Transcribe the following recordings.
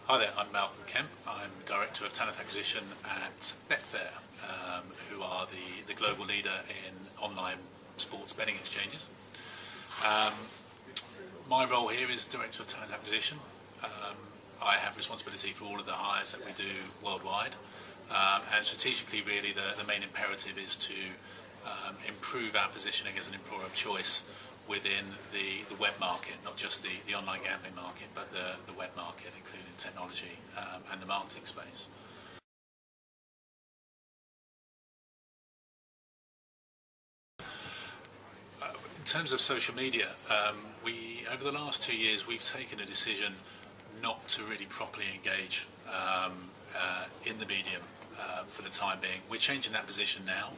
Hi there, I'm Malcolm Kemp. I'm Director of Talent Acquisition at Betfair, who are the global leader in online sports betting exchanges. My role here is Director of Talent Acquisition. I have responsibility for all of the hires that we do worldwide, and strategically really the main imperative is to improve our positioning as an employer of choice within the web market, not just the online gambling market, but the web market, including technology and the marketing space. In terms of social media, over the last 2 years we've taken a decision not to really properly engage in the medium for the time being. We're changing that position now.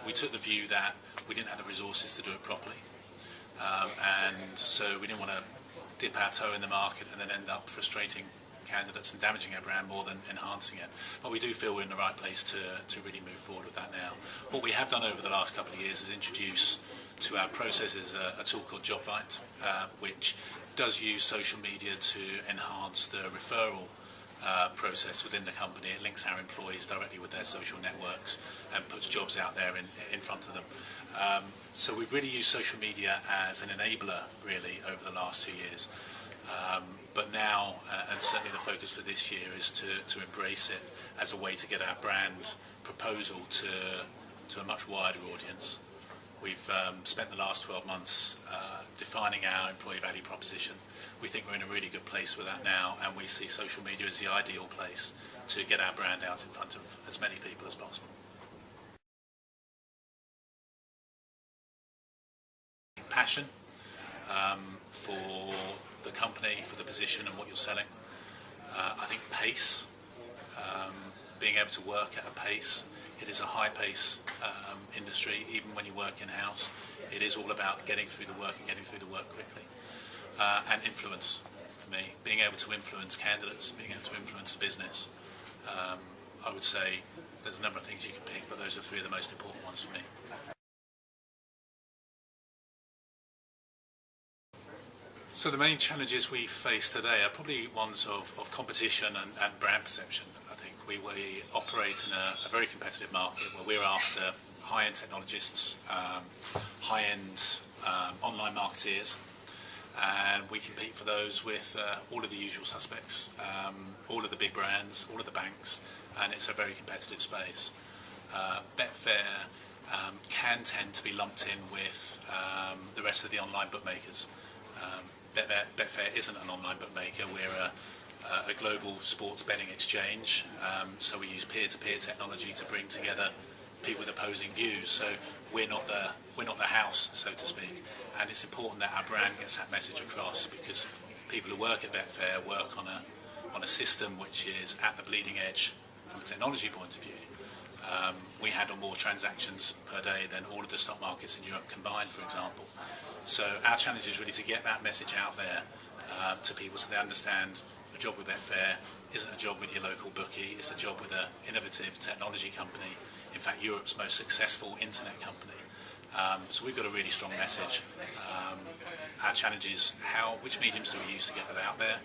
We took the view that we didn't have the resources to do it properly, and so we didn't want to dip our toe in the market and then end up frustrating candidates and damaging our brand more than enhancing it. But we do feel we're in the right place to really move forward with that now. What we have done over the last couple of years is introduce to our processes a tool called JobVite, which does use social media to enhance the referral process within the company. It links our employees directly with their social networks and puts jobs out there in front of them. So we've really used social media as an enabler really over the last 2 years. But now, and certainly the focus for this year, is to embrace it as a way to get our brand proposal to a much wider audience. We've spent the last 12 months defining our employee value proposition. We think we're in a really good place with that now, and we see social media as the ideal place to get our brand out in front of as many people as possible. Passion for the company, for the position and what you're selling. I think pace, being able to work at a pace. It is a high-pace industry, even when you work in-house. It is all about getting through the work and getting through the work quickly. And influence, for me, being able to influence candidates, being able to influence the business. I would say there's a number of things you can pick, but those are 3 of the most important ones for me. So the main challenges we face today are probably ones of competition and brand perception. I think we operate in a very competitive market where we're after high-end technologists, high-end online marketeers, and we compete for those with all of the usual suspects, all of the big brands, all of the banks, and it's a very competitive space. Betfair can tend to be lumped in with the rest of the online bookmakers. Betfair isn't an online bookmaker. We're a global sports betting exchange, so we use peer-to-peer technology to bring together people with opposing views. So we're not the house, so to speak, and it's important that our brand gets that message across, because people who work at Betfair work on a system which is at the bleeding edge from a technology point of view. We handle more transactions per day than all of the stock markets in Europe combined, for example. So our challenge is really to get that message out there to people, so they understand a job with Betfair isn't a job with your local bookie, it's a job with an innovative technology company, in fact Europe's most successful internet company. So we've got a really strong message. Our challenge is which mediums do we use to get that out there,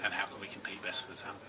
and how can we compete best for the talent.